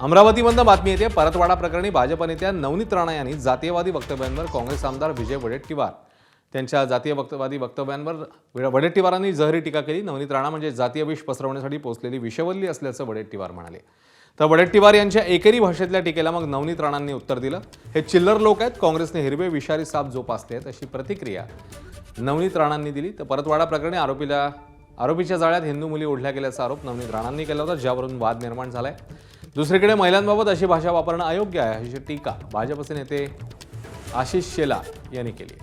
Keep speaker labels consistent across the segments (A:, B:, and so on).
A: अमरावतीमधून बातमी येते। परतवाडा प्रकरणी भाजप नेत्या नवनीत राणा यांनी जातीयवादी वक्तव्यांवर काँग्रेस आमदार विजय वडेट्टीवार त्यांच्या जातीयवादी वक्तव्यांवर वडेट्टीवारांनी जहरी टीका केली। नवनीत राणा म्हणजे जातीय विष पसरवण्यासाठी पोचलेली विषवल्ली असल्याचं वडेट्टीवार म्हणाले। तर वडेट्टीवार यांच्या एकेरी भाषेतल्या टीकेला मग नवनीत राणांनी उत्तर दिलं, हे चिल्लर लोक आहेत, काँग्रेसने हिरवे विषारी साप जोपासले आहेत, अशी प्रतिक्रिया नवनीत राणांनी दिली। तर परतवाडा प्रकरणी आरोपीच्या जाळ्यात हिंदू मुली ओढल्या गेल्याचा आरोप नवनीत राणांनी केला होता, ज्यावरून वाद निर्माण झालाय। दुसरीकडे महिलांबाबत अशी भाषा वापरणं अयोग्य आहे, अशी टीका भाजपचे नेते आशिष शेलार यांनी केली।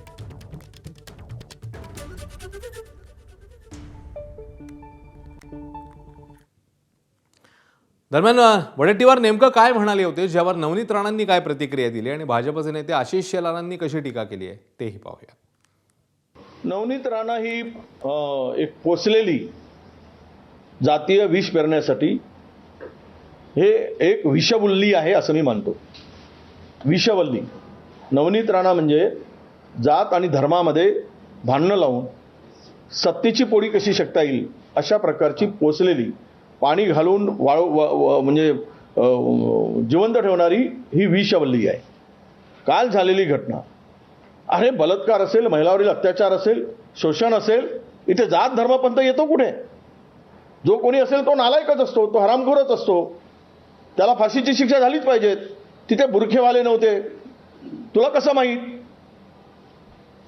A: दरम्यान वडेट्टीवार नेमकं काय म्हणाले होते, ज्यावर नवनीत राणांनी काय प्रतिक्रिया दिली आणि भाजपचे नेते आशिष शेलारांनी कशी टीका केली आहे तेही पाहूया।
B: नवनीत राणा ही एक पोचलेली जातीय विष पेरण्यासाठी हे एक विषवल्ली आहे असं मी मानतो। विषवल्ली नवनीत राणा म्हणजे जात आणि धर्मामध्ये भांडणं लावून सत्तेची पोळी कशी शकता येईल अशा प्रकारची पोचलेली, पाणी घालून म्हणजे जिवंत ठेवणारी ही विषवल्ली आहे। काल झालेली घटना, अरे बलात्कार असेल, महिलावरील अत्याचार असेल, शोषण असेल, इथे जात धर्मपंथ येतो कुठे? जो कोणी असेल तो नालायकच असतो, तो हरामखोरच असतो, त्याला फाशीची शिक्षा झालीच पाहिजे। तिथे बुरखेवाले नव्हते, तुला कसं माहीत?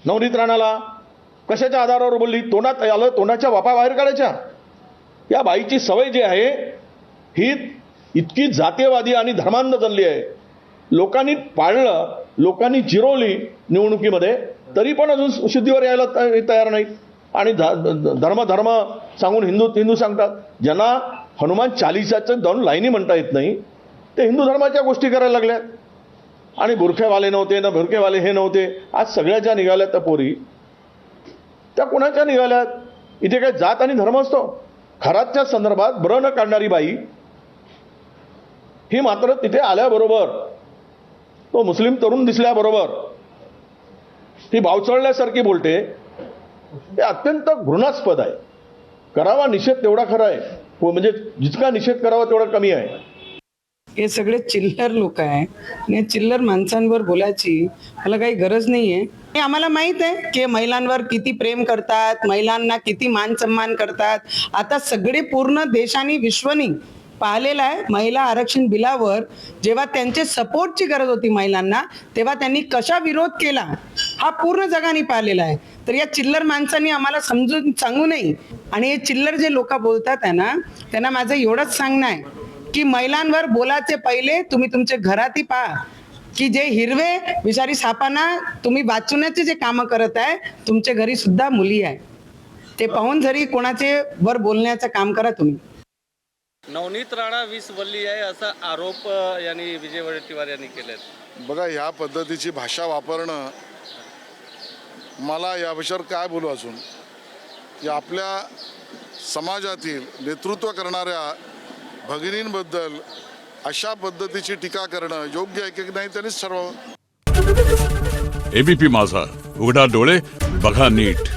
B: नवनीत राणाला कशाच्या आधारावर बोलली? तोंडात आलं, तोंडाच्या वापा बाहेर काढायच्या। या बाईची सवय जी आहे ही इतकी जातीयवादी आणि धर्मांध बनली आहे। लोकांनी पाळलं, लोकांनी जिरवली निवडणुकीमध्ये, तरी पण अजून शुद्धीवर यायला तयार नाहीत आणि धर्म सांगून हिंदू सांगतात। ज्यांना हनुमान चालिसाचं दोन लाईनी म्हणता येत नाही ते हिंदू धर्माच्या गोष्टी करायला लागल्यात। आणि बुरखेवाले नव्हते ना, बुरखेवाले हे नव्हते, आज सगळ्या ज्या निघाल्यात त्या पोरी त्या कोणाच्या निघाल्यात? इथे काय जात आणि धर्म असतो? खराच्या संदर्भात ब्र न काढणारी बाई ही मात्र तिथे आल्याबरोबर, तो मुस्लिम तरुण दिसल्याबरोबर ती बावचळल्यासारखी बोलते। हे अत्यंत घृणास्पद आहे। करावा निषेध तेवढा खरा आहे, म्हणजे जितका निषेध करावा तेवढा कमी आहे।
C: हे सगळे चिल्लर लोक आहे आणि चिल्लर माणसांवर बोलायची मला काही गरज नाही आहे। हे आम्हाला माहित आहे की महिलांवर किती प्रेम करतात, महिलांना किती मान सन्मान करतात। आता सगळे पूर्ण देशाने विश्वनी पाहिलेलं आहे, महिला आरक्षण बिलावर जेव्हा त्यांचे सपोर्टची गरज होती महिलांना, तेव्हा त्यांनी कशा विरोध केला हा पूर्ण जगाने पाहिलेला आहे। तर या चिल्लर माणसांनी आम्हाला समजून सांगू नये। आणि हे चिल्लर जे लोक बोलतात आहे ना, त्यांना माझं एवढंच सांगणं आहे की महिलांवर बोलायचे पहिले तुम्ही तुमच्या घरातही पहा की जे हिरवे विषारी सापांना तुम्ही वाचवण्याचे जे कामं करत आहे, तुमच्या घरी सुद्धा मुली आहे, ते पाहून जरी कोणाचे वर बोलण्याचं काम करा तुम्ही।
D: नवनीत राणा विषवल्ली आहे असा आरोप यांनी विजय वडेट्टीवार यांनी केले।
E: बघा, ह्या पद्धतीची भाषा वापरणं, मला या विषयावर काय बोलू अजून, या आपल्या समाजातील नेतृत्व करणाऱ्या भगिनींबद्दल अशा पद्धतीची टीका करणं योग्य आहे की नाही त्यांनीच ठरवावं।
F: एबीपी माझा, उघडा डोळे बघा नीट।